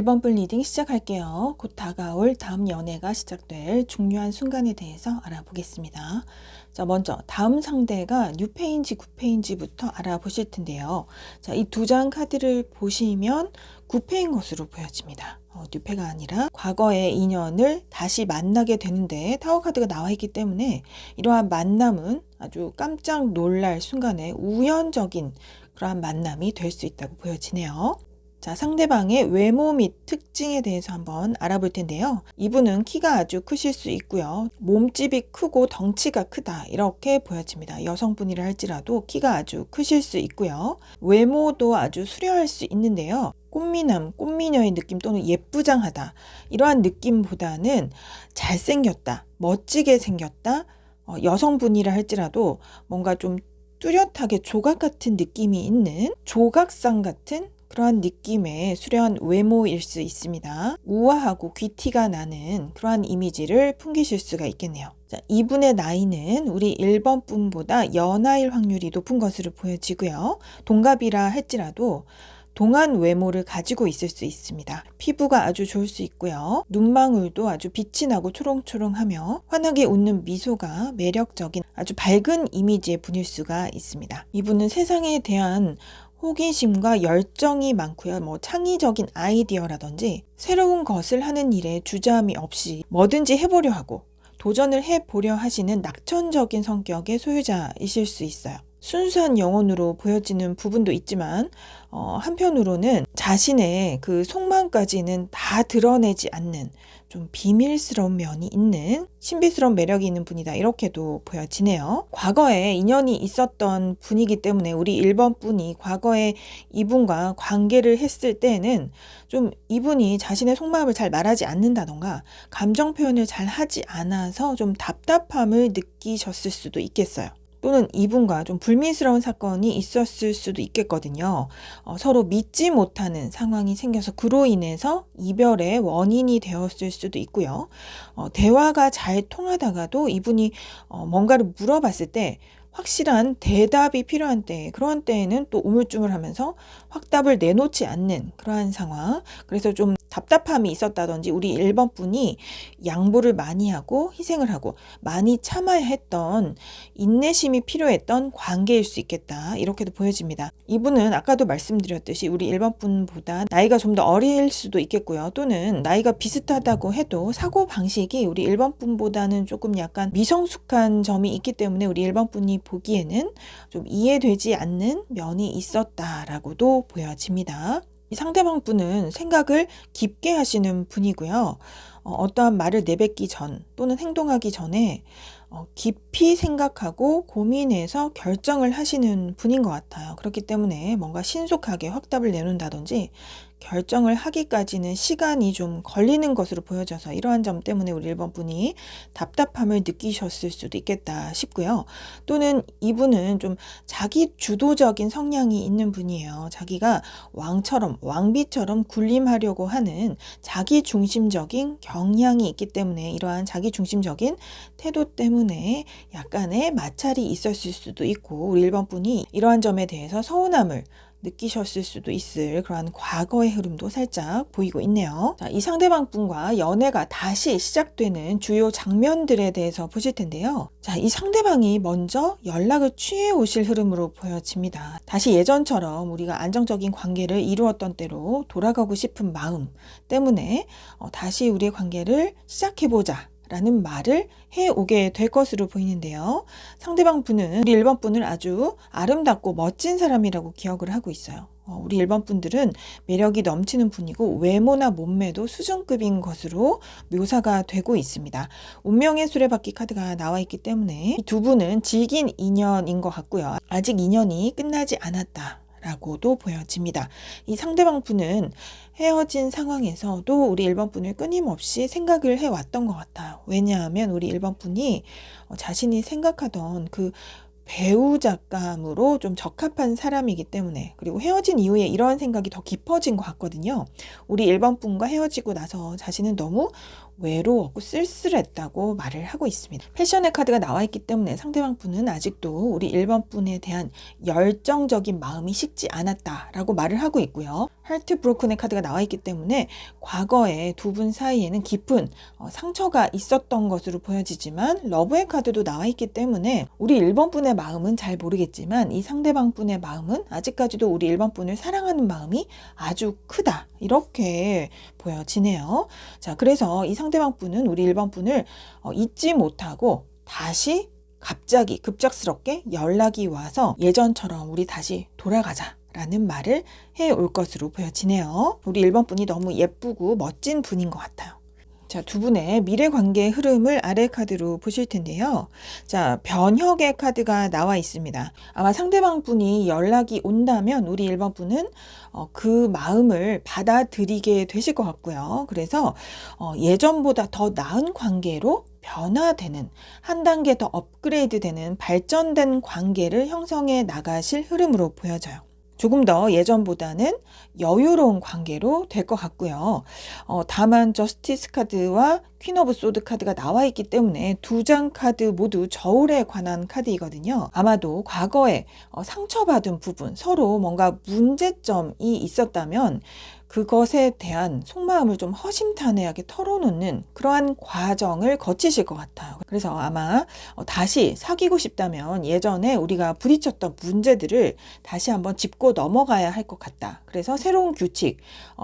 1번 분 리딩 시작할게요. 곧 다가올 다음 연애가 시작될 중요한 순간에 대해서 알아보겠습니다. 자, 먼저 다음 상대가 뉴페인지 9페인지부터 알아보실 텐데요. 자, 이 두 장 카드를 보시면 9페인 것으로 보여집니다. 뉴페가 아니라 과거의 인연을 다시 만나게 되는데 타워 카드가 나와 있기 때문에 이러한 만남은 아주 깜짝 놀랄 순간에 우연적인 그러한 만남이 될 수 있다고 보여지네요. 자, 상대방의 외모 및 특징에 대해서 한번 알아볼 텐데요. 이분은 키가 아주 크실 수 있고요. 몸집이 크고 덩치가 크다 이렇게 보여집니다. 여성분이라 할지라도 키가 아주 크실 수 있고요. 외모도 아주 수려할 수 있는데요. 꽃미남, 꽃미녀의 느낌 또는 예쁘장하다 이러한 느낌보다는 잘생겼다, 멋지게 생겼다, 여성분이라 할지라도 뭔가 좀 뚜렷하게 조각 같은 느낌이 있는 조각상 같은 그러한 느낌의 수려한 외모일 수 있습니다. 우아하고 귀티가 나는 그러한 이미지를 풍기실 수가 있겠네요. 자, 이분의 나이는 우리 1번 분보다 연하일 확률이 높은 것으로 보여지고요. 동갑이라 할지라도 동안 외모를 가지고 있을 수 있습니다. 피부가 아주 좋을 수 있고요. 눈망울도 아주 빛이 나고 초롱초롱하며 환하게 웃는 미소가 매력적인 아주 밝은 이미지의 분일 수가 있습니다. 이분은 세상에 대한 호기심과 열정이 많고요. 창의적인 아이디어라든지 새로운 것을 하는 일에 주저함이 없이 뭐든지 해보려 하고 도전을 해보려 하시는 낙천적인 성격의 소유자이실 수 있어요. 순수한 영혼으로 보여지는 부분도 있지만 한편으로는 자신의 그 속마음까지는 다 드러내지 않는 좀 비밀스러운 면이 있는 신비스러운 매력이 있는 분이다 이렇게도 보여지네요. 과거에 인연이 있었던 분이기 때문에 우리 1번 분이 과거에 이분과 관계를 했을 때는 좀 이분이 자신의 속마음을 잘 말하지 않는다던가 감정 표현을 잘 하지 않아서 좀 답답함을 느끼셨을 수도 있겠어요. 또는 이분과 좀 불미스러운 사건이 있었을 수도 있겠거든요. 서로 믿지 못하는 상황이 생겨서 그로 인해서 이별의 원인이 되었을 수도 있고요. 대화가 잘 통하다가도 이분이 뭔가를 물어봤을 때 확실한 대답이 필요한 때, 그런 때에는 또 우물쭈물하면서 확답을 내놓지 않는 그러한 상황. 그래서 좀 답답함이 있었다든지 우리 1번 분이 양보를 많이 하고 희생을 하고 많이 참아야 했던 인내심이 필요했던 관계일 수 있겠다. 이렇게도 보여집니다. 이분은 아까도 말씀드렸듯이 우리 1번 분보다 나이가 좀 더 어릴 수도 있겠고요. 또는 나이가 비슷하다고 해도 사고방식이 우리 1번 분보다는 조금 약간 미성숙한 점이 있기 때문에 우리 1번 분이 보기에는 좀 이해되지 않는 면이 있었다라고도 보여집니다. 이 상대방 분은 생각을 깊게 하시는 분이고요. 어떠한 말을 내뱉기 전 또는 행동하기 전에 깊이 생각하고 고민해서 결정을 하시는 분인 것 같아요. 그렇기 때문에 뭔가 신속하게 확답을 내놓는다든지 결정을 하기까지는 시간이 좀 걸리는 것으로 보여져서 이러한 점 때문에 우리 1번 분이 답답함을 느끼셨을 수도 있겠다 싶고요. 또는 이분은 좀 자기 주도적인 성향이 있는 분이에요. 자기가 왕처럼 왕비처럼 군림하려고 하는 자기 중심적인 경향이 있기 때문에 이러한 자기 중심적인 태도 때문에 약간의 마찰이 있었을 수도 있고 우리 1번 분이 이러한 점에 대해서 서운함을 느끼셨을 수도 있을 그러한 과거의 흐름도 살짝 보이고 있네요. 자, 이 상대방 분과 연애가 다시 시작되는 주요 장면들에 대해서 보실 텐데요. 자, 이 상대방이 먼저 연락을 취해 오실 흐름으로 보여집니다. 다시 예전처럼 우리가 안정적인 관계를 이루었던 때로 돌아가고 싶은 마음 때문에 다시 우리의 관계를 시작해보자 라는 말을 해오게 될 것으로 보이는데요. 상대방 분은 우리 1번 분을 아주 아름답고 멋진 사람이라고 기억을 하고 있어요. 우리 1번 분들은 매력이 넘치는 분이고 외모나 몸매도 수준급인 것으로 묘사가 되고 있습니다. 운명의 수레바퀴 카드가 나와 있기 때문에 이 두 분은 질긴 인연인 것 같고요. 아직 인연이 끝나지 않았다. 라고도 보여집니다. 이 상대방 분은 헤어진 상황에서도 우리 1번 분을 끊임없이 생각을 해왔던 것 같아요. 왜냐하면 우리 1번 분이 자신이 생각하던 그 배우자감으로 좀 적합한 사람이기 때문에, 그리고 헤어진 이후에 이런 생각이 더 깊어진 것 같거든요. 우리 1번 분과 헤어지고 나서 자신은 너무 외로웠고 쓸쓸했다고 말을 하고 있습니다. 패션의 카드가 나와 있기 때문에 상대방 분은 아직도 우리 1번 분에 대한 열정적인 마음이 식지 않았다라고 말을 하고 있고요. 하트 브로큰의 카드가 나와 있기 때문에 과거에 두 분 사이에는 깊은 상처가 있었던 것으로 보여지지만, 러브의 카드도 나와 있기 때문에 우리 1번 분의 마음은 잘 모르겠지만 이 상대방 분의 마음은 아직까지도 우리 1번 분을 사랑하는 마음이 아주 크다, 이렇게 보여지네요. 자, 그래서 이 상대방 분은 우리 1번 분을 잊지 못하고 다시 갑자기 급작스럽게 연락이 와서 예전처럼 우리 다시 돌아가자 라는 말을 해올 것으로 보여지네요. 우리 1번 분이 너무 예쁘고 멋진 분인 것 같아요. 자, 두 분의 미래 관계의 흐름을 아래 카드로 보실 텐데요. 자, 변혁의 카드가 나와 있습니다. 아마 상대방 분이 연락이 온다면 우리 1번 분은 그 마음을 받아들이게 되실 것 같고요. 그래서 예전보다 더 나은 관계로 변화되는, 한 단계 더 업그레이드되는 발전된 관계를 형성해 나가실 흐름으로 보여져요. 조금 더 예전보다는 여유로운 관계로 될 것 같고요. 다만 저스티스 카드와 퀸 오브 소드 카드가 나와 있기 때문에 두 장 카드 모두 저울에 관한 카드이거든요. 아마도 과거에 상처받은 부분, 서로 뭔가 문제점이 있었다면 그것에 대한 속마음을 좀 허심탄회하게 털어놓는 그러한 과정을 거치실 것 같아요. 그래서 아마 다시 사귀고 싶다면 예전에 우리가 부딪혔던 문제들을 다시 한번 짚고 넘어가야 할 것 같다. 그래서 새로운 규칙,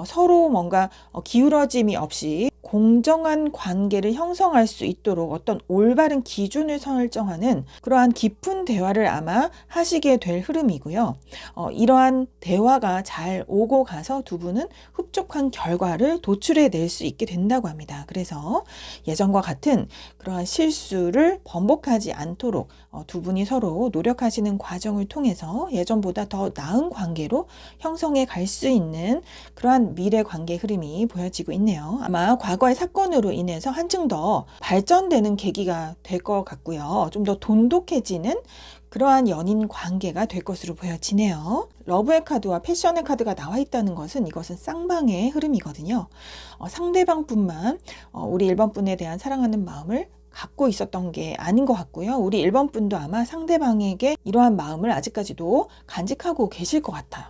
서로 뭔가 기울어짐이 없이 공정한 관계를 형성할 수 있도록 어떤 올바른 기준을 설정하는 그러한 깊은 대화를 아마 하시게 될 흐름이고요. 이러한 대화가 잘 오고 가서 두 분은 흡족한 결과를 도출해 낼 수 있게 된다고 합니다. 그래서 예전과 같은 그러한 실수를 번복하지 않도록 두 분이 서로 노력하시는 과정을 통해서 예전보다 더 나은 관계로 형성해 갈 수 있는 그러한 미래 관계 흐름이 보여지고 있네요. 아마 과거의 사건으로 인해서 한층 더 발전되는 계기가 될 것 같고요. 좀 더 돈독해지는 그러한 연인 관계가 될 것으로 보여지네요. 러브의 카드와 패션의 카드가 나와 있다는 것은 이것은 쌍방의 흐름이거든요. 상대방 뿐만 우리 1번 분에 대한 사랑하는 마음을 갖고 있었던 게 아닌 것 같고요. 우리 1번 분도 아마 상대방에게 이러한 마음을 아직까지도 간직하고 계실 것 같아요.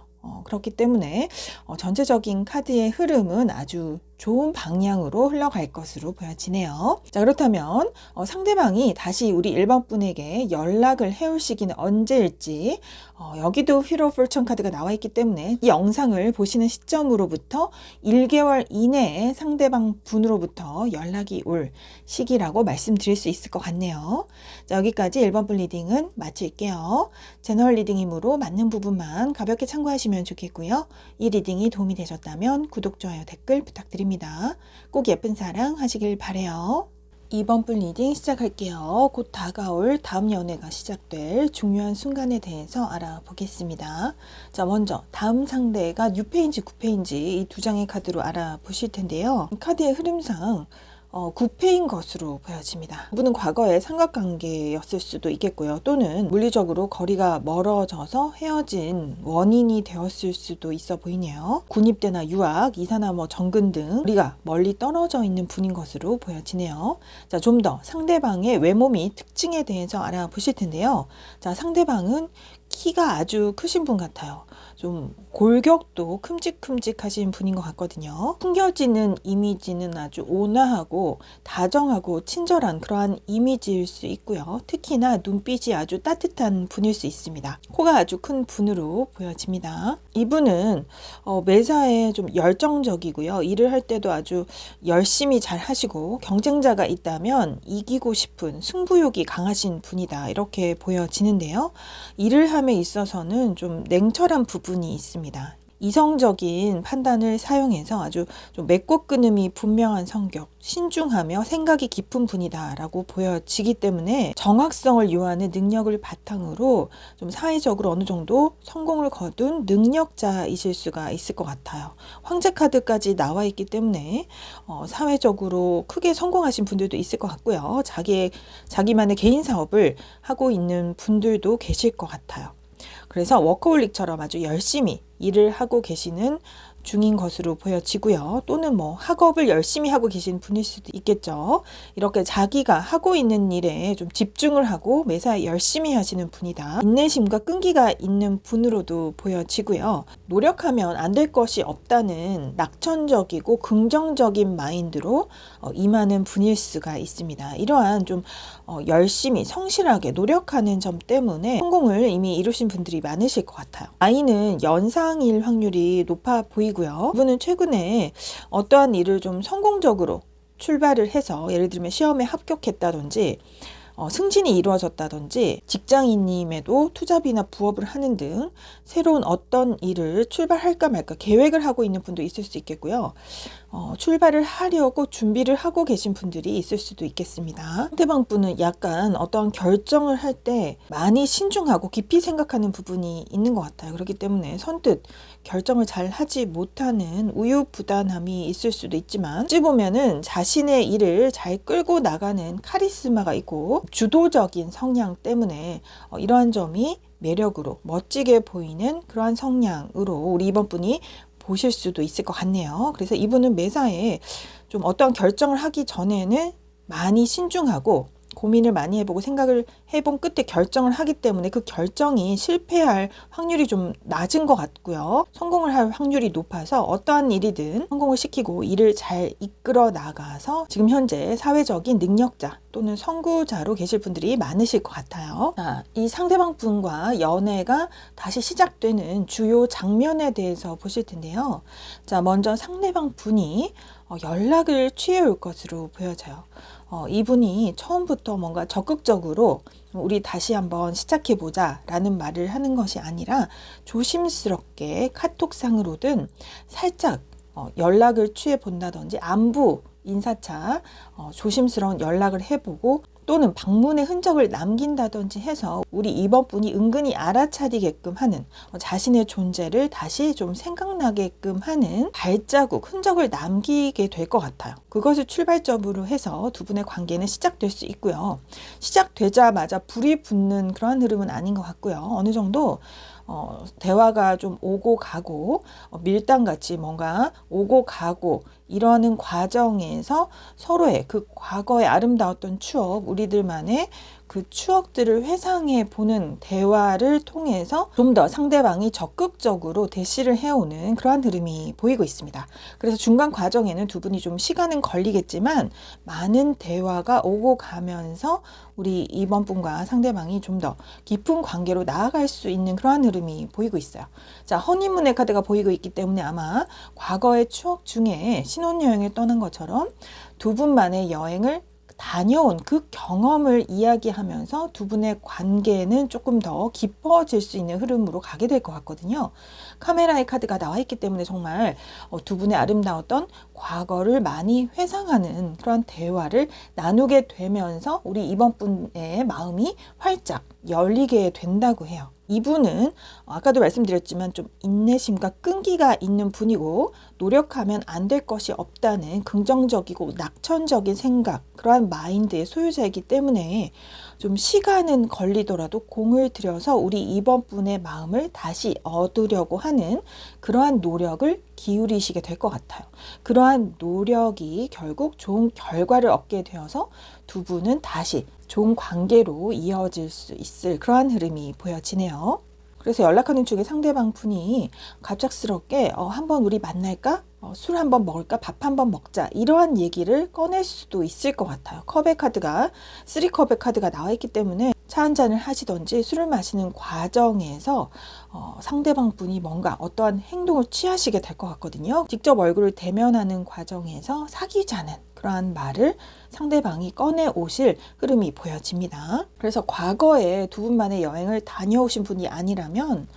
그렇기 때문에 전체적인 카드의 흐름은 아주 좋은 방향으로 흘러갈 것으로 보여지네요. 자, 그렇다면 상대방이 다시 우리 1번 분에게 연락을 해올 시기는 언제일지, 여기도 휘로 풀천 카드가 나와 있기 때문에 이 영상을 보시는 시점으로부터 1개월 이내에 상대방 분으로부터 연락이 올 시기라고 말씀드릴 수 있을 것 같네요. 자, 여기까지 1번 분 리딩은 마칠게요. 제너럴 리딩이므로 맞는 부분만 가볍게 참고하시면 좋겠고요. 이 리딩이 도움이 되셨다면 구독, 좋아요, 댓글 부탁드립니다. 꼭 예쁜 사랑 하시길 바래요. 2번 분 리딩 시작할게요. 곧 다가올 다음 연애가 시작될 중요한 순간에 대해서 알아보겠습니다. 자, 먼저 다음 상대가 6페인지, 9페인지 이 두 장의 카드로 알아보실 텐데요. 카드의 흐름상 9패인 것으로 보여집니다. 이분은 과거에 삼각관계였을 수도 있겠고요. 또는 물리적으로 거리가 멀어져서 헤어진 원인이 되었을 수도 있어 보이네요. 군입대나 유학, 이사나 정근 등 우리가 멀리 떨어져 있는 분인 것으로 보여지네요. 자, 좀 더 상대방의 외모 및 특징에 대해서 알아보실 텐데요. 자, 상대방은 키가 아주 크신 분 같아요. 좀 골격도 큼직큼직하신 분인 것 같거든요. 풍겨지는 이미지는 아주 온화하고 다정하고 친절한 그러한 이미지일 수 있고요. 특히나 눈빛이 아주 따뜻한 분일 수 있습니다. 코가 아주 큰 분으로 보여집니다. 이분은 매사에 좀 열정적이고요. 일을 할 때도 아주 열심히 잘 하시고 경쟁자가 있다면 이기고 싶은 승부욕이 강하신 분이다, 이렇게 보여지는데요. 일을 함에 있어서는 좀 냉철한 부분이 있습니다. 이성적인 판단을 사용해서 아주 좀 맺고 끊음이 분명한 성격, 신중하며 생각이 깊은 분이다라고 보여지기 때문에 정확성을 요하는 능력을 바탕으로 좀 사회적으로 어느 정도 성공을 거둔 능력자이실 수가 있을 것 같아요. 황제 카드까지 나와 있기 때문에 사회적으로 크게 성공하신 분들도 있을 것 같고요. 자기만의 개인 사업을 하고 있는 분들도 계실 것 같아요. 그래서 워커홀릭처럼 아주 열심히 일을 하고 계시는 중인 것으로 보여지고요. 또는 뭐 학업을 열심히 하고 계신 분일 수도 있겠죠. 이렇게 자기가 하고 있는 일에 좀 집중을 하고 매사에 열심히 하시는 분이다. 인내심과 끈기가 있는 분으로도 보여지고요. 노력하면 안 될 것이 없다는 낙천적이고 긍정적인 마인드로 임하는 분일 수가 있습니다. 이러한 좀 열심히 성실하게 노력하는 점 때문에 성공을 이미 이루신 분들이 많으실 것 같아요. 아이는 연상일 확률이 높아 보이고요. 이분은 최근에 어떠한 일을 좀 성공적으로 출발을 해서 예를 들면 시험에 합격했다든지 승진이 이루어졌다든지 직장인임에도 투잡이나 부업을 하는 등 새로운 어떤 일을 출발할까 말까 계획을 하고 있는 분도 있을 수 있겠고요. 출발을 하려고 준비를 하고 계신 분들이 있을 수도 있겠습니다. 상대방 분은 약간 어떤 결정을 할 때 많이 신중하고 깊이 생각하는 부분이 있는 것 같아요. 그렇기 때문에 선뜻 결정을 잘 하지 못하는 우유부단함이 있을 수도 있지만 어찌 보면은 자신의 일을 잘 끌고 나가는 카리스마가 있고 주도적인 성향 때문에 이러한 점이 매력으로 멋지게 보이는 그러한 성향으로 우리 이번 분이 보실 수도 있을 것 같네요. 그래서 이분은 매사에 좀 어떠한 결정을 하기 전에는 많이 신중하고 고민을 많이 해보고 생각을 해본 끝에 결정을 하기 때문에 그 결정이 실패할 확률이 좀 낮은 것 같고요. 성공을 할 확률이 높아서 어떠한 일이든 성공을 시키고 일을 잘 이끌어 나가서 지금 현재 사회적인 능력자 또는 선구자로 계실 분들이 많으실 것 같아요. 자, 이 상대방 분과 연애가 다시 시작되는 주요 장면에 대해서 보실 텐데요. 자, 먼저 상대방 분이 연락을 취해올 것으로 보여져요. 이분이 처음부터 뭔가 적극적으로 우리 다시 한번 시작해보자 라는 말을 하는 것이 아니라 조심스럽게 카톡상으로든 살짝 연락을 취해 본다든지 안부 인사차 조심스러운 연락을 해보고 또는 방문의 흔적을 남긴다든지 해서 우리 이번 분이 은근히 알아차리게끔 하는 자신의 존재를 다시 좀 생각나게끔 하는 발자국, 흔적을 남기게 될 것 같아요. 그것을 출발점으로 해서 두 분의 관계는 시작될 수 있고요. 시작되자마자 불이 붙는 그런 흐름은 아닌 것 같고요. 어느 정도 대화가 좀 오고 가고 밀당같이 뭔가 오고 가고 이러는 과정에서 서로의 그 과거의 아름다웠던 추억, 우리들만의 그 추억들을 회상해 보는 대화를 통해서 좀 더 상대방이 적극적으로 대시를 해오는 그러한 흐름이 보이고 있습니다. 그래서 중간 과정에는 두 분이 좀 시간은 걸리겠지만 많은 대화가 오고 가면서 우리 이번 분과 상대방이 좀 더 깊은 관계로 나아갈 수 있는 그러한 흐름이 보이고 있어요. 자, 허니문의 카드가 보이고 있기 때문에 아마 과거의 추억 중에 신혼여행을 떠난 것처럼 두 분만의 여행을 다녀온 그 경험을 이야기하면서 두 분의 관계는 조금 더 깊어질 수 있는 흐름으로 가게 될 것 같거든요. 카메라의 카드가 나와 있기 때문에 정말 두 분의 아름다웠던 과거를 많이 회상하는 그런 대화를 나누게 되면서 우리 이번 분의 마음이 활짝 열리게 된다고 해요. 이분은 아까도 말씀드렸지만 좀 인내심과 끈기가 있는 분이고 노력하면 안 될 것이 없다는 긍정적이고 낙천적인 생각, 그러한 마인드의 소유자이기 때문에 좀 시간은 걸리더라도 공을 들여서 우리 이번 분의 마음을 다시 얻으려고 하는 그러한 노력을 기울이시게 될 것 같아요. 그러한 노력이 결국 좋은 결과를 얻게 되어서 두 분은 다시 좋은 관계로 이어질 수 있을 그러한 흐름이 보여지네요. 그래서 연락하는 중에 상대방 분이 갑작스럽게 한번 우리 만날까? 술 한번 먹을까? 밥 한번 먹자. 이러한 얘기를 꺼낼 수도 있을 것 같아요. 컵의 카드가 3컵의 카드가 나와 있기 때문에 차 한잔을 하시던지 술을 마시는 과정에서 상대방 분이 뭔가 어떠한 행동을 취하시게 될 것 같거든요. 직접 얼굴을 대면하는 과정에서 사귀자는 그러한 말을 상대방이 꺼내오실 흐름이 보여집니다. 그래서 과거에 두 분만의 여행을 다녀오신 분이 아니라면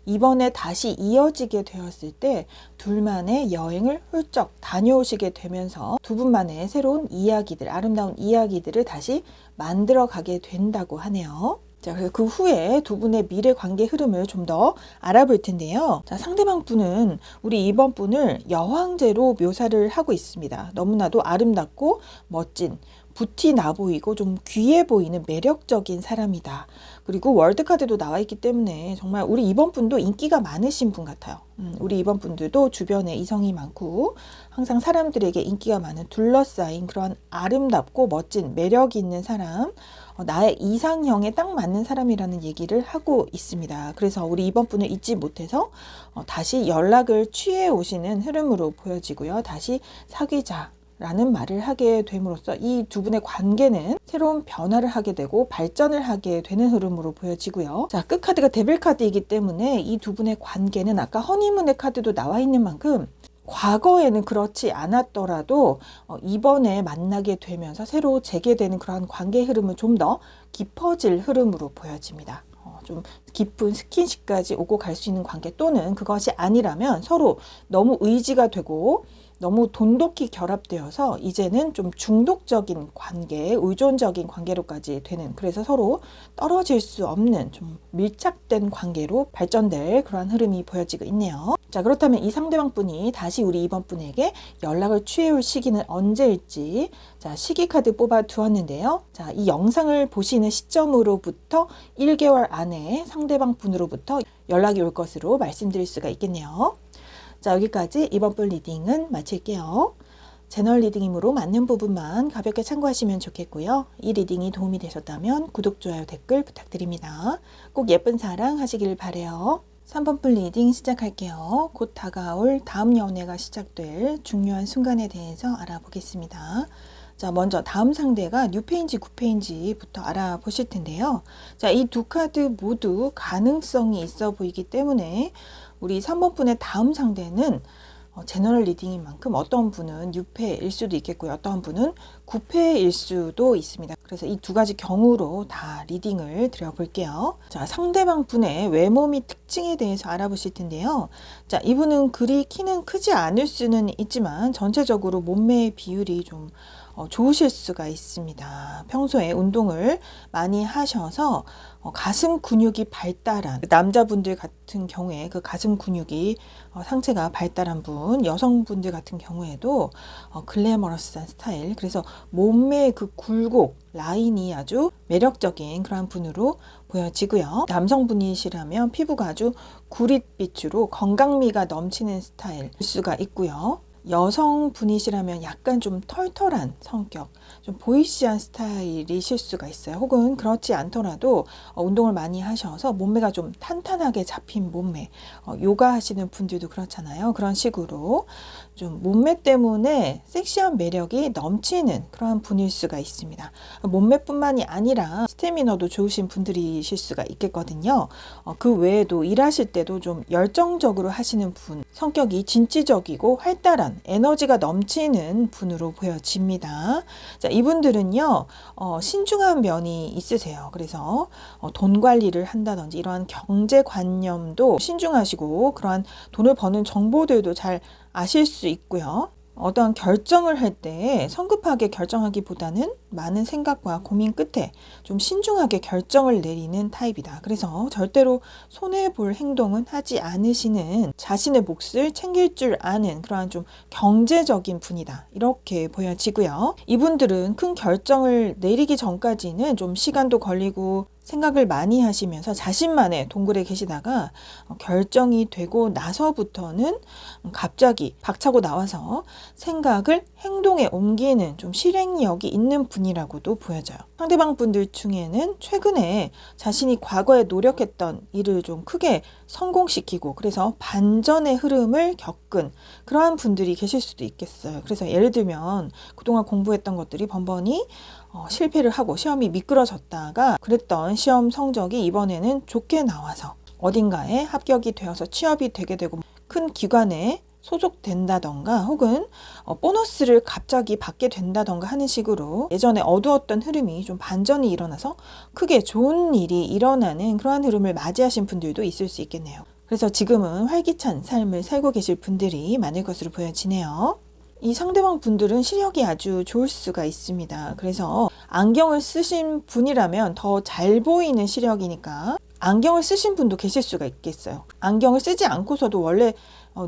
이번에 다시 이어지게 되었을 때 둘만의 여행을 훌쩍 다녀오시게 되면서 두 분만의 새로운 이야기들, 아름다운 이야기들을 다시 만들어 가게 된다고 하네요. 자, 그래서 그 후에 두 분의 미래 관계 흐름을 좀 더 알아볼 텐데요. 자, 상대방 분은 우리 이번 분을 여왕제로 묘사를 하고 있습니다. 너무나도 아름답고 멋진, 붓이 나 보이고 좀 귀해 보이는 매력적인 사람이다. 그리고 월드카드도 나와 있기 때문에 정말 우리 이번 분도 인기가 많으신 분 같아요. 우리 이번 분들도 주변에 이성이 많고 항상 사람들에게 인기가 많은 둘러싸인 그런 아름답고 멋진 매력 있는 사람, 나의 이상형에 딱 맞는 사람이라는 얘기를 하고 있습니다. 그래서 우리 이번 분을 잊지 못해서 다시 연락을 취해 오시는 흐름으로 보여지고요. 다시 사귀자 라는 말을 하게 됨으로써 이 두 분의 관계는 새로운 변화를 하게 되고 발전을 하게 되는 흐름으로 보여지고요. 자, 끝카드가 데빌 카드이기 때문에 이 두 분의 관계는 아까 허니문의 카드도 나와 있는 만큼 과거에는 그렇지 않았더라도 이번에 만나게 되면서 새로 재개되는 그러한 관계 흐름은 좀 더 깊어질 흐름으로 보여집니다. 좀 깊은 스킨십까지 오고 갈 수 있는 관계, 또는 그것이 아니라면 서로 너무 의지가 되고 너무 돈독히 결합되어서 이제는 좀 중독적인 관계, 의존적인 관계로까지 되는, 그래서 서로 떨어질 수 없는 좀 밀착된 관계로 발전될 그러한 흐름이 보여지고 있네요. 자, 그렇다면 이 상대방 분이 다시 우리 이번 분에게 연락을 취해올 시기는 언제일지, 자, 시기 카드 뽑아 두었는데요. 자, 이 영상을 보시는 시점으로부터 1개월 안에 상대방 분으로부터 연락이 올 것으로 말씀드릴 수가 있겠네요. 자, 여기까지 이번 분 리딩은 마칠게요. 채널 리딩이므로 맞는 부분만 가볍게 참고하시면 좋겠고요. 이 리딩이 도움이 되셨다면 구독, 좋아요, 댓글 부탁드립니다. 꼭 예쁜 사랑 하시길 바라요. 3번 분 리딩 시작할게요. 곧 다가올 다음 연애가 시작될 중요한 순간에 대해서 알아보겠습니다. 자, 먼저 다음 상대가 뉴페인지, 구페인지부터 알아보실 텐데요. 자, 이 두 카드 모두 가능성이 있어 보이기 때문에 우리 3번 분의 다음 상대는 제너럴 리딩인 만큼 어떤 분은 6패일 수도 있겠고요. 어떤 분은 9패일 수도 있습니다. 그래서 이 두 가지 경우로 다 리딩을 드려볼게요. 자, 상대방 분의 외모 및 특징에 대해서 알아보실 텐데요. 자, 이분은 그리 키는 크지 않을 수는 있지만 전체적으로 몸매의 비율이 좀 좋으실 수가 있습니다. 평소에 운동을 많이 하셔서 가슴 근육이 발달한 남자분들 같은 경우에 그 가슴 근육이 상체가 발달한 분, 여성분들 같은 경우에도 글래머러스한 스타일, 그래서 몸매의 그 굴곡 라인이 아주 매력적인 그런 분으로 보여지고요. 남성분이시라면 피부가 아주 구릿빛으로 건강미가 넘치는 스타일일 수가 있고요. 여성분이시라면 약간 좀 털털한 성격, 좀 보이시한 스타일이실 수가 있어요. 혹은 그렇지 않더라도 운동을 많이 하셔서 몸매가 좀 탄탄하게 잡힌 몸매, 요가 하시는 분들도 그렇잖아요. 그런 식으로 좀 몸매 때문에 섹시한 매력이 넘치는 그러한 분일 수가 있습니다. 몸매뿐만이 아니라 스태미너도 좋으신 분들이실 수가 있겠거든요. 그 외에도 일하실 때도 좀 열정적으로 하시는 분, 성격이 진취적이고 활달한 에너지가 넘치는 분으로 보여집니다. 자, 이분들은요, 신중한 면이 있으세요. 그래서 돈 관리를 한다든지 이러한 경제관념도 신중하시고 그러한 돈을 버는 정보들도 잘 아실 수 있고요. 어떠한 결정을 할 때 성급하게 결정하기보다는 많은 생각과 고민 끝에 좀 신중하게 결정을 내리는 타입이다. 그래서 절대로 손해볼 행동은 하지 않으시는, 자신의 몫을 챙길 줄 아는 그러한 좀 경제적인 분이다. 이렇게 보여지고요. 이분들은 큰 결정을 내리기 전까지는 좀 시간도 걸리고 생각을 많이 하시면서 자신만의 동굴에 계시다가 결정이 되고 나서부터는 갑자기 박차고 나와서 생각을 행동에 옮기는 좀 실행력이 있는 분이라고도 보여져요. 상대방 분들 중에는 최근에 자신이 과거에 노력했던 일을 좀 크게 성공시키고 그래서 반전의 흐름을 겪은 그러한 분들이 계실 수도 있겠어요. 그래서 예를 들면 그동안 공부했던 것들이 번번이 실패를 하고 시험이 미끄러졌다가 그랬던 시험 성적이 이번에는 좋게 나와서 어딘가에 합격이 되어서 취업이 되게 되고 큰 기관에 소속된다던가 혹은 보너스를 갑자기 받게 된다던가 하는 식으로 예전에 어두웠던 흐름이 좀 반전이 일어나서 크게 좋은 일이 일어나는 그러한 흐름을 맞이하신 분들도 있을 수 있겠네요. 그래서 지금은 활기찬 삶을 살고 계실 분들이 많을 것으로 보여지네요. 이 상대방 분들은 시력이 아주 좋을 수가 있습니다. 그래서 안경을 쓰신 분이라면 더 잘 보이는 시력이니까 안경을 쓰신 분도 계실 수가 있겠어요. 안경을 쓰지 않고서도 원래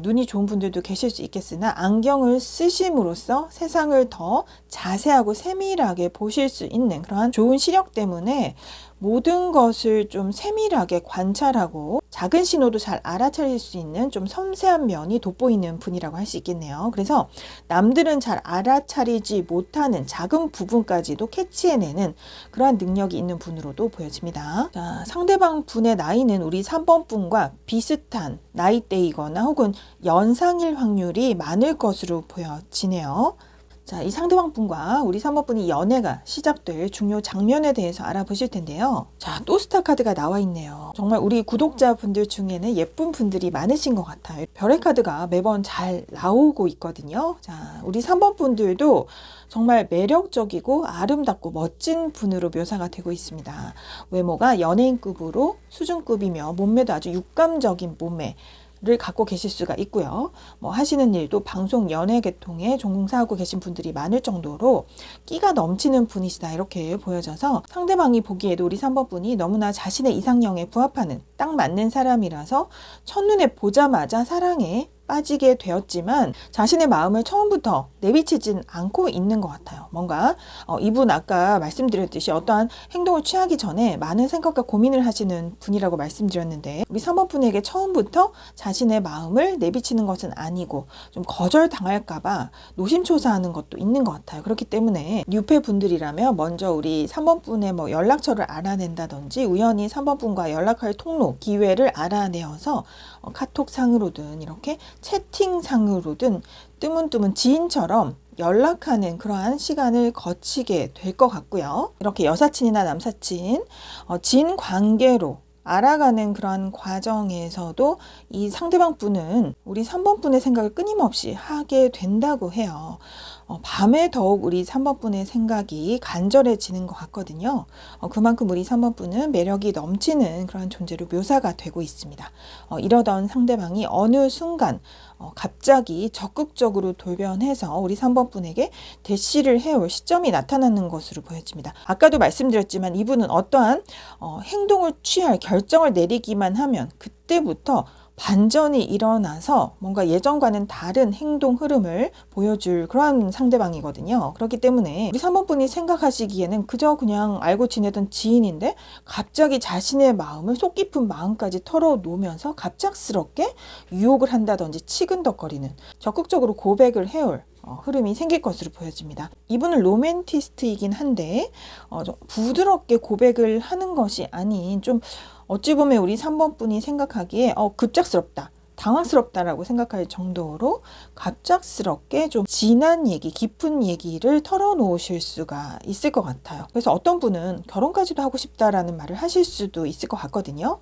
눈이 좋은 분들도 계실 수 있겠으나 안경을 쓰심으로써 세상을 더 자세하고 세밀하게 보실 수 있는 그러한 좋은 시력 때문에 모든 것을 좀 세밀하게 관찰하고 작은 신호도 잘 알아차릴 수 있는 좀 섬세한 면이 돋보이는 분이라고 할 수 있겠네요. 그래서 남들은 잘 알아차리지 못하는 작은 부분까지도 캐치해내는 그러한 능력이 있는 분으로도 보여집니다. 자, 상대방 분의 나이는 우리 3번 분과 비슷한 나이대이거나 혹은 연상일 확률이 많을 것으로 보여지네요. 자, 이 상대방 분과 우리 3번 분이 연애가 시작될 중요 장면에 대해서 알아보실 텐데요. 자, 또 스타 카드가 나와 있네요. 정말 우리 구독자분들 중에는 예쁜 분들이 많으신 것 같아요. 별의 카드가 매번 잘 나오고 있거든요. 자, 우리 3번 분들도 정말 매력적이고 아름답고 멋진 분으로 묘사가 되고 있습니다. 외모가 연예인급으로 수준급이며 몸매도 아주 육감적인 몸매 를 갖고 계실 수가 있고요. 뭐 하시는 일도 방송 연예 계통에 종사하고 계신 분들이 많을 정도로 끼가 넘치는 분이시다 이렇게 보여져서 상대방이 보기에도 우리 3번 분이 너무나 자신의 이상형에 부합하는 딱 맞는 사람이라서 첫눈에 보자마자 사랑에 빠지게 되었지만 자신의 마음을 처음부터 내비치진 않고 있는 것 같아요. 뭔가 이분 아까 말씀드렸듯이 어떠한 행동을 취하기 전에 많은 생각과 고민을 하시는 분이라고 말씀드렸는데 우리 3번 분에게 처음부터 자신의 마음을 내비치는 것은 아니고 좀 거절당할까봐 노심초사하는 것도 있는 것 같아요. 그렇기 때문에 뉴페 분들이라면 먼저 우리 3번 분의 뭐 연락처를 알아낸다든지 우연히 3번 분과 연락할 통로, 기회를 알아내어서 카톡상으로든 이렇게 채팅상으로든 뜨문뜨문 지인처럼 연락하는 그러한 시간을 거치게 될 것 같고요. 이렇게 여사친이나 남사친, 지인 관계로 알아가는 그런 과정에서도 이 상대방 분은 우리 3번 분의 생각을 끊임없이 하게 된다고 해요. 밤에 더욱 우리 3번 분의 생각이 간절해지는 것 같거든요. 그만큼 우리 3번 분은 매력이 넘치는 그런 존재로 묘사가 되고 있습니다. 이러던 상대방이 어느 순간 갑자기 적극적으로 돌변해서 우리 3번 분에게 대시를 해올 시점이 나타나는 것으로 보여집니다. 아까도 말씀드렸지만 이분은 어떠한 행동을 취할 결정을 내리기만 하면 그때부터 반전이 일어나서 뭔가 예전과는 다른 행동 흐름을 보여줄 그런 상대방이거든요. 그렇기 때문에 우리 3번 분이 생각하시기에는 그저 그냥 알고 지내던 지인인데 갑자기 자신의 마음을 속 깊은 마음까지 털어놓으면서 갑작스럽게 유혹을 한다든지 치근덕거리는 적극적으로 고백을 해올 흐름이 생길 것으로 보여집니다. 이분은 로맨티스트이긴 한데 좀 부드럽게 고백을 하는 것이 아닌 좀 어찌 보면 우리 3번 분이 생각하기에 급작스럽다, 당황스럽다라고 생각할 정도로 갑작스럽게 좀 진한 얘기, 깊은 얘기를 털어놓으실 수가 있을 것 같아요. 그래서 어떤 분은 결혼까지도 하고 싶다라는 말을 하실 수도 있을 것 같거든요.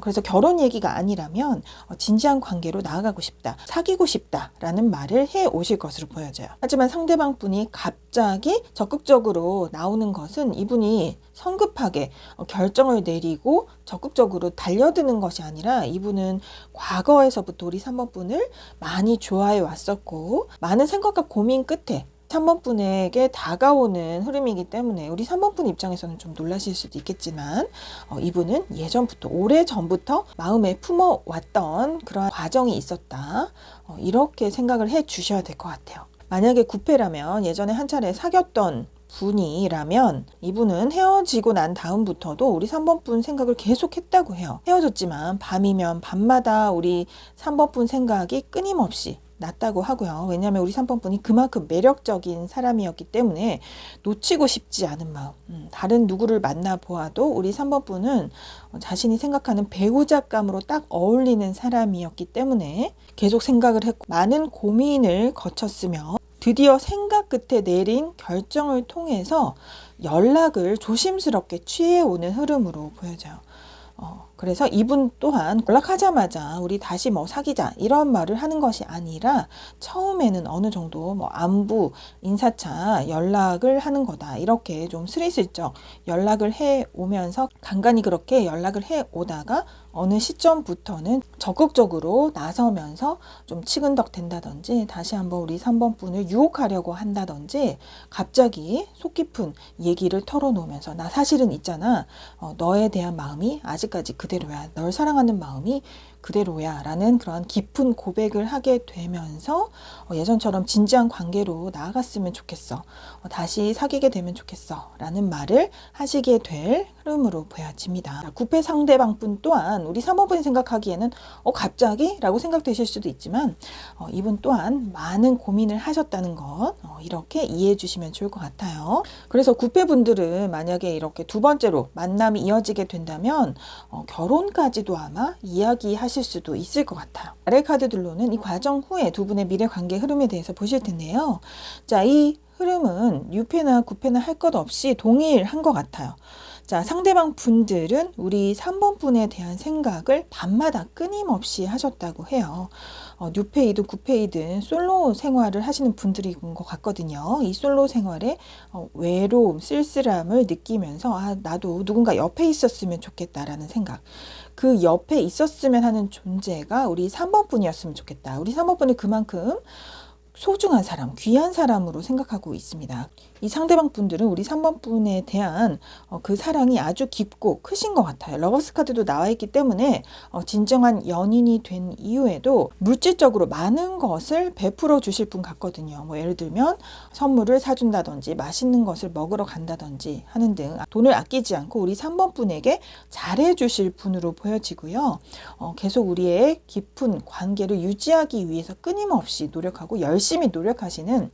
그래서 결혼 얘기가 아니라면 진지한 관계로 나아가고 싶다, 사귀고 싶다라는 말을 해 오실 것으로 보여져요. 하지만 상대방 분이 갑자기 적극적으로 나오는 것은 이분이 성급하게 결정을 내리고 적극적으로 달려드는 것이 아니라 이분은 과거에서부터 우리 3번 분을 많이 좋아해 왔었고 많은 생각과 고민 끝에 3번 분에게 다가오는 흐름이기 때문에 우리 3번 분 입장에서는 좀 놀라실 수도 있겠지만 이분은 예전부터 오래전부터 마음에 품어왔던 그런 과정이 있었다. 이렇게 생각을 해 주셔야 될 것 같아요. 만약에 구패라면 예전에 한 차례 사귀었던 분이라면 이분은 헤어지고 난 다음부터도 우리 3번 분 생각을 계속 했다고 해요. 헤어졌지만 밤이면 밤마다 우리 3번 분 생각이 끊임없이 났다고 하고요. 왜냐하면 우리 3번 분이 그만큼 매력적인 사람이었기 때문에 놓치고 싶지 않은 마음. 다른 누구를 만나보아도 우리 3번 분은 자신이 생각하는 배우자감으로 딱 어울리는 사람이었기 때문에 계속 생각을 했고 많은 고민을 거쳤으며 드디어 생각 끝에 내린 결정을 통해서 연락을 조심스럽게 취해오는 흐름으로 보여져요. 그래서 이분 또한 연락하자마자 우리 다시 뭐 사귀자 이런 말을 하는 것이 아니라 처음에는 어느 정도 뭐 안부, 인사차 연락을 하는 거다. 이렇게 좀 스리슬쩍 연락을 해 오면서 간간히 그렇게 연락을 해 오다가 어느 시점부터는 적극적으로 나서면서 좀 치근덕 된다든지 다시 한번 우리 3번 분을 유혹하려고 한다든지 갑자기 속 깊은 얘기를 털어놓으면서 나 사실은 있잖아. 너에 대한 마음이 아직까지 그대로야. 널 사랑하는 마음이 그대로야 라는 그런 깊은 고백을 하게 되면서 예전처럼 진지한 관계로 나아갔으면 좋겠어. 다시 사귀게 되면 좋겠어 라는 말을 하시게 될 흐름으로 보여집니다. 구패 상대방분 또한 우리 3번분이 생각하기에는 갑자기? 라고 생각되실 수도 있지만 이분 또한 많은 고민을 하셨다는 것 이렇게 이해해 주시면 좋을 것 같아요. 그래서 구패분들은 만약에 이렇게 두 번째로 만남이 이어지게 된다면 결혼까지도 아마 이야기하실 수도 있을 것 같아요. 아래 카드들로는 이 과정 후에 두 분의 미래 관계 흐름에 대해서 보실 텐데요. 자, 이 흐름은 6패나 9패나 할 것 없이 동일한 것 같아요. 자, 상대방 분들은 우리 3번 분에 대한 생각을 밤마다 끊임없이 하셨다고 해요. 6패이든 9패이든 솔로 생활을 하시는 분들인 것 같거든요. 이 솔로 생활에 외로움, 쓸쓸함을 느끼면서 나도 누군가 옆에 있었으면 좋겠다라는 생각. 그 옆에 있었으면 하는 존재가 우리 3번 분이었으면 좋겠다. 우리 3번 분을 그만큼 소중한 사람, 귀한 사람으로 생각하고 있습니다. 이 상대방 분들은 우리 3번 분에 대한 그 사랑이 아주 깊고 크신 것 같아요. 러버스 카드도 나와 있기 때문에 진정한 연인이 된 이후에도 물질적으로 많은 것을 베풀어 주실 분 같거든요. 뭐 예를 들면 선물을 사준다든지 맛있는 것을 먹으러 간다든지 하는 등 돈을 아끼지 않고 우리 3번 분에게 잘해 주실 분으로 보여지고요. 계속 우리의 깊은 관계를 유지하기 위해서 끊임없이 노력하고 열심히 노력하시는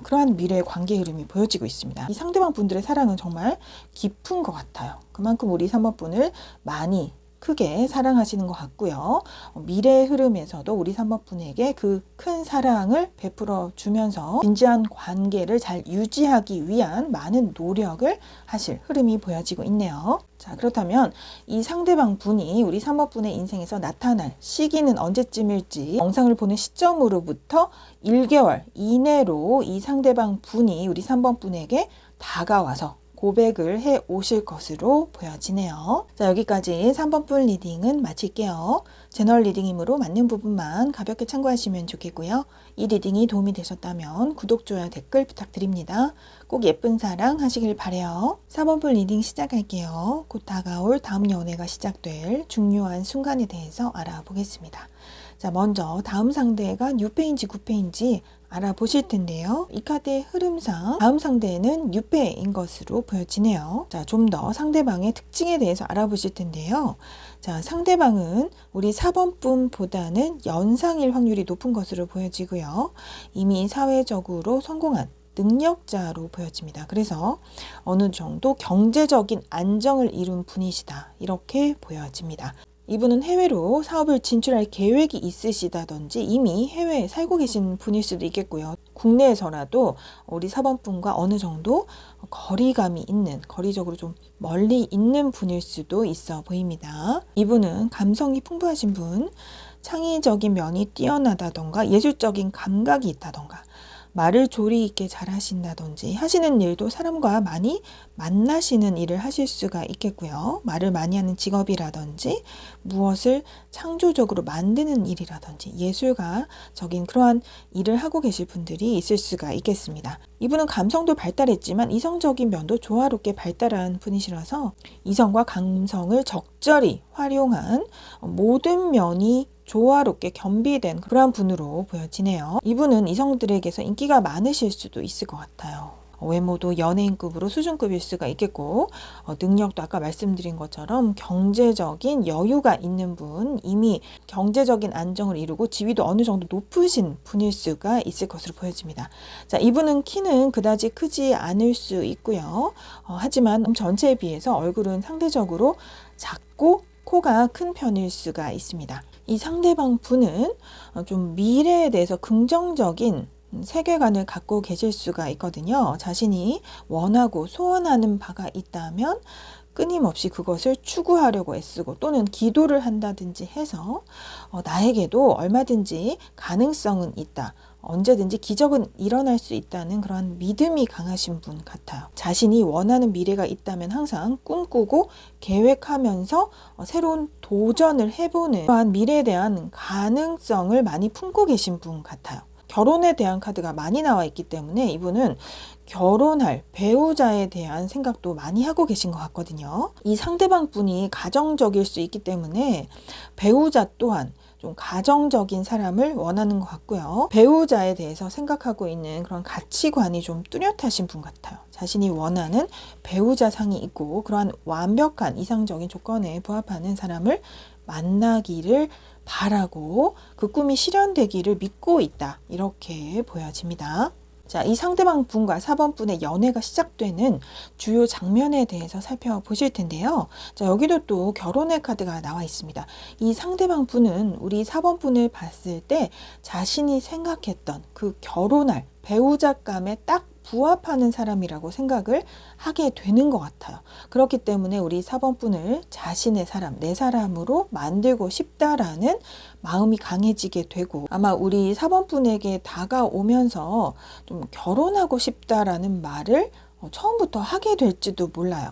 그러한 미래의 관계 흐름이 보여지고 있습니다. 이 상대방 분들의 사랑은 정말 깊은 것 같아요. 그만큼 우리 3번 분을 많이 크게 사랑하시는 것 같고요. 미래의 흐름에서도 우리 3번 분에게 그 큰 사랑을 베풀어 주면서 진지한 관계를 잘 유지하기 위한 많은 노력을 하실 흐름이 보여지고 있네요. 자, 그렇다면 이 상대방 분이 우리 3번 분의 인생에서 나타날 시기는 언제쯤일지 영상을 보는 시점으로부터 1개월 이내로 이 상대방 분이 우리 3번 분에게 다가와서 고백을 해 오실 것으로 보여지네요. 자, 여기까지 3번 분 리딩은 마칠게요. 제너럴 리딩이므로 맞는 부분만 가볍게 참고하시면 좋겠고요. 이 리딩이 도움이 되셨다면 구독, 좋아요, 댓글 부탁드립니다. 꼭 예쁜 사랑 하시길 바래요. 4번 분 리딩 시작할게요. 곧 다가올 다음 연애가 시작될 중요한 순간에 대해서 알아보겠습니다. 자, 먼저 다음 상대가 6패인지 9패인지 알아보실 텐데요. 이 카드의 흐름상 다음 상대는 6패인 것으로 보여지네요. 자, 좀 더 상대방의 특징에 대해서 알아보실 텐데요. 자, 상대방은 우리 4번 분보다는 연상일 확률이 높은 것으로 보여지고요. 이미 사회적으로 성공한 능력자로 보여집니다. 그래서 어느 정도 경제적인 안정을 이룬 분이시다. 이렇게 보여집니다. 이분은 해외로 사업을 진출할 계획이 있으시다든지 이미 해외에 살고 계신 분일 수도 있겠고요. 국내에서라도 우리 4번 분과 어느 정도 거리감이 있는, 거리적으로 좀 멀리 있는 분일 수도 있어 보입니다. 이분은 감성이 풍부하신 분, 창의적인 면이 뛰어나다던가 예술적인 감각이 있다던가 말을 조리 있게 잘 하신다든지 하시는 일도 사람과 많이 만나시는 일을 하실 수가 있겠고요. 말을 많이 하는 직업이라든지 무엇을 창조적으로 만드는 일이라든지 예술가적인 그러한 일을 하고 계실 분들이 있을 수가 있겠습니다. 이분은 감성도 발달했지만 이성적인 면도 조화롭게 발달한 분이시라서 이성과 감성을 적절히 활용한 모든 면이 조화롭게 겸비된 그러한 분으로 보여지네요. 이분은 이성들에게서 인기가 많으실 수도 있을 것 같아요. 외모도 연예인급으로 수준급일 수가 있겠고 능력도 아까 말씀드린 것처럼 경제적인 여유가 있는 분, 이미 경제적인 안정을 이루고 지위도 어느 정도 높으신 분일 수가 있을 것으로 보여집니다. 자, 이분은 키는 그다지 크지 않을 수 있고요. 하지만 전체에 비해서 얼굴은 상대적으로 작고 코가 큰 편일 수가 있습니다. 이 상대방 분은 좀 미래에 대해서 긍정적인 세계관을 갖고 계실 수가 있거든요. 자신이 원하고 소원하는 바가 있다면 끊임없이 그것을 추구하려고 애쓰고 또는 기도를 한다든지 해서 나에게도 얼마든지 가능성은 있다. 언제든지 기적은 일어날 수 있다는 그런 믿음이 강하신 분 같아요. 자신이 원하는 미래가 있다면 항상 꿈꾸고 계획하면서 새로운 도전을 해보는 그러한 미래에 대한 가능성을 많이 품고 계신 분 같아요. 결혼에 대한 카드가 많이 나와 있기 때문에 이분은 결혼할 배우자에 대한 생각도 많이 하고 계신 것 같거든요. 이 상대방 분이 가정적일 수 있기 때문에 배우자 또한 좀 가정적인 사람을 원하는 것 같고요. 배우자에 대해서 생각하고 있는 그런 가치관이 좀 뚜렷하신 분 같아요. 자신이 원하는 배우자 상이 있고 그러한 완벽한 이상적인 조건에 부합하는 사람을 만나기를 바라고 그 꿈이 실현되기를 믿고 있다. 이렇게 보여집니다. 자, 이 상대방 분과 4번 분의 연애가 시작되는 주요 장면에 대해서 살펴보실 텐데요. 자, 여기도 또 결혼의 카드가 나와 있습니다. 이 상대방 분은 우리 4번 분을 봤을 때 자신이 생각했던 그 결혼할 배우자감에 딱 부합하는 사람이라고 생각을 하게 되는 것 같아요. 그렇기 때문에 우리 4번 분을 자신의 사람, 내 사람으로 만들고 싶다라는 마음이 강해지게 되고 아마 우리 4번 분에게 다가오면서 좀 결혼하고 싶다라는 말을 처음부터 하게 될지도 몰라요.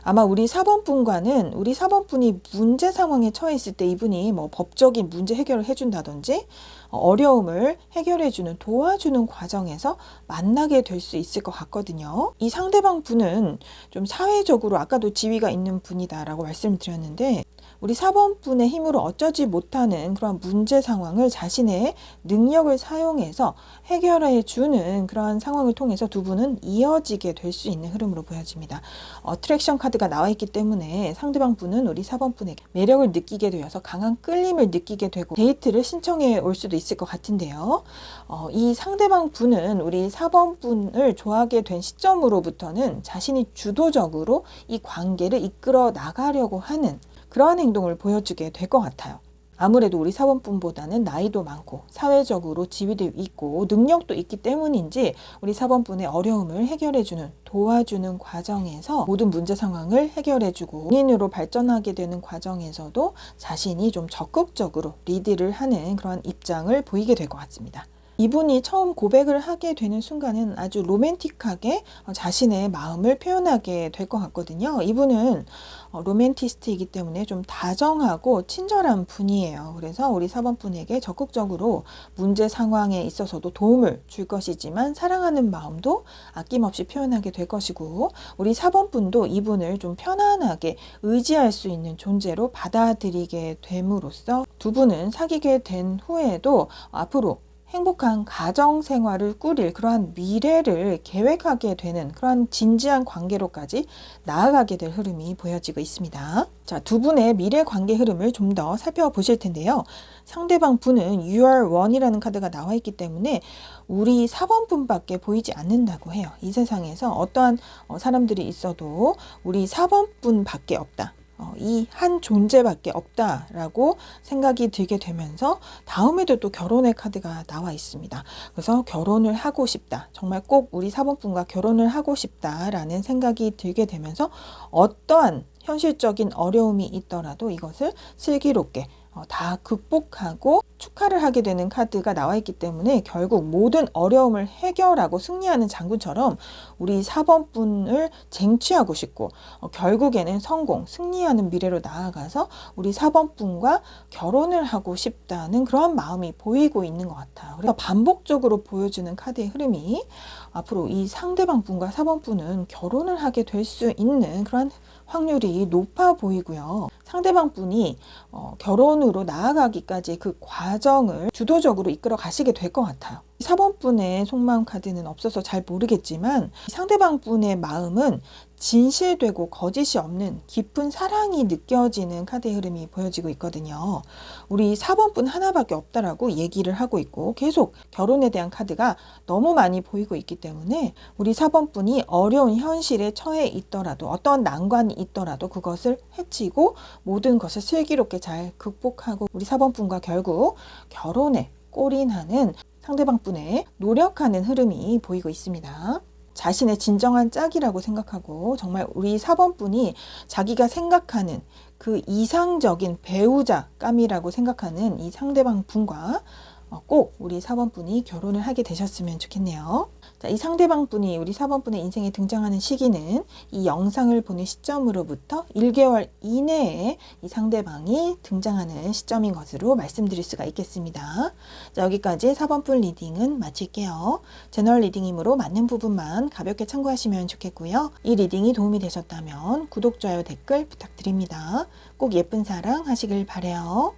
아마 우리 4번 분과는 우리 4번 분이 문제 상황에 처해 있을 때 이분이 뭐 법적인 문제 해결을 해준다든지 어려움을 해결해주는 도와주는 과정에서 만나게 될 수 있을 것 같거든요. 이 상대방 분은 좀 사회적으로 아까도 지위가 있는 분이다라고 말씀드렸는데 우리 4번 분의 힘으로 어쩌지 못하는 그런 문제 상황을 자신의 능력을 사용해서 해결해 주는 그런 상황을 통해서 두 분은 이어지게 될 수 있는 흐름으로 보여집니다. 어트랙션 카드가 나와 있기 때문에 상대방 분은 우리 4번 분에게 매력을 느끼게 되어서 강한 끌림을 느끼게 되고 데이트를 신청해 올 수도 있을 것 같은데요. 이 상대방 분은 우리 4번 분을 좋아하게 된 시점으로부터는 자신이 주도적으로 이 관계를 이끌어 나가려고 하는 그러한 행동을 보여주게 될 것 같아요. 아무래도 우리 4번 분보다는 나이도 많고 사회적으로 지위도 있고 능력도 있기 때문인지 우리 4번 분의 어려움을 해결해주는 도와주는 과정에서 모든 문제 상황을 해결해주고 본인으로 발전하게 되는 과정에서도 자신이 좀 적극적으로 리드를 하는 그런 입장을 보이게 될 것 같습니다. 이분이 처음 고백을 하게 되는 순간은 아주 로맨틱하게 자신의 마음을 표현하게 될 것 같거든요. 이분은 로맨티스트이기 때문에 좀 다정하고 친절한 분이에요. 그래서 우리 4번 분에게 적극적으로 문제 상황에 있어서도 도움을 줄 것이지만 사랑하는 마음도 아낌없이 표현하게 될 것이고 우리 4번 분도 이분을 좀 편안하게 의지할 수 있는 존재로 받아들이게 됨으로써 두 분은 사귀게 된 후에도 앞으로 행복한 가정 생활을 꾸릴 그러한 미래를 계획하게 되는 그러한 진지한 관계로까지 나아가게 될 흐름이 보여지고 있습니다. 자, 두 분의 미래 관계 흐름을 좀 더 살펴보실 텐데요. 상대방 분은 You are one이라는 카드가 나와 있기 때문에 우리 4번 분밖에 보이지 않는다고 해요. 이 세상에서 어떠한 사람들이 있어도 우리 4번 분밖에 없다. 이 한 존재밖에 없다라고 생각이 들게 되면서 다음에도 또 결혼의 카드가 나와 있습니다. 그래서 결혼을 하고 싶다. 정말 꼭 우리 4번 분과 결혼을 하고 싶다라는 생각이 들게 되면서 어떠한 현실적인 어려움이 있더라도 이것을 슬기롭게 다 극복하고 축하를 하게 되는 카드가 나와 있기 때문에 결국 모든 어려움을 해결하고 승리하는 장군처럼 우리 4번 분을 쟁취하고 싶고 결국에는 성공, 승리하는 미래로 나아가서 우리 4번 분과 결혼을 하고 싶다는 그런 마음이 보이고 있는 것 같아요. 그래서 반복적으로 보여주는 카드의 흐름이 앞으로 이 상대방 분과 4번 분은 결혼을 하게 될 수 있는 그런 확률이 높아 보이고요. 상대방 분이 결혼으로 나아가기까지 그 과정을 주도적으로 이끌어 가시게 될 것 같아요. 4번 분의 속마음 카드는 없어서 잘 모르겠지만 상대방 분의 마음은 진실되고 거짓이 없는 깊은 사랑이 느껴지는 카드의 흐름이 보여지고 있거든요. 우리 4번 분 하나밖에 없다라고 얘기를 하고 있고 계속 결혼에 대한 카드가 너무 많이 보이고 있기 때문에 우리 4번 분이 어려운 현실에 처해 있더라도 어떤 난관이 있더라도 그것을 헤치고 모든 것을 슬기롭게 잘 극복하고 우리 4번 분과 결국 결혼에 골인하는 상대방 분의 노력하는 흐름이 보이고 있습니다. 자신의 진정한 짝이라고 생각하고 정말 우리 4번 분이 자기가 생각하는 그 이상적인 배우자감이라고 생각하는 이 상대방 분과 꼭 우리 4번 분이 결혼을 하게 되셨으면 좋겠네요. 자, 이 상대방 분이 우리 4번 분의 인생에 등장하는 시기는 이 영상을 보는 시점으로부터 1개월 이내에 이 상대방이 등장하는 시점인 것으로 말씀드릴 수가 있겠습니다. 자, 여기까지 4번 분 리딩은 마칠게요. 제너럴 리딩이므로 맞는 부분만 가볍게 참고하시면 좋겠고요. 이 리딩이 도움이 되셨다면 구독, 좋아요, 댓글 부탁드립니다. 꼭 예쁜 사랑 하시길 바래요.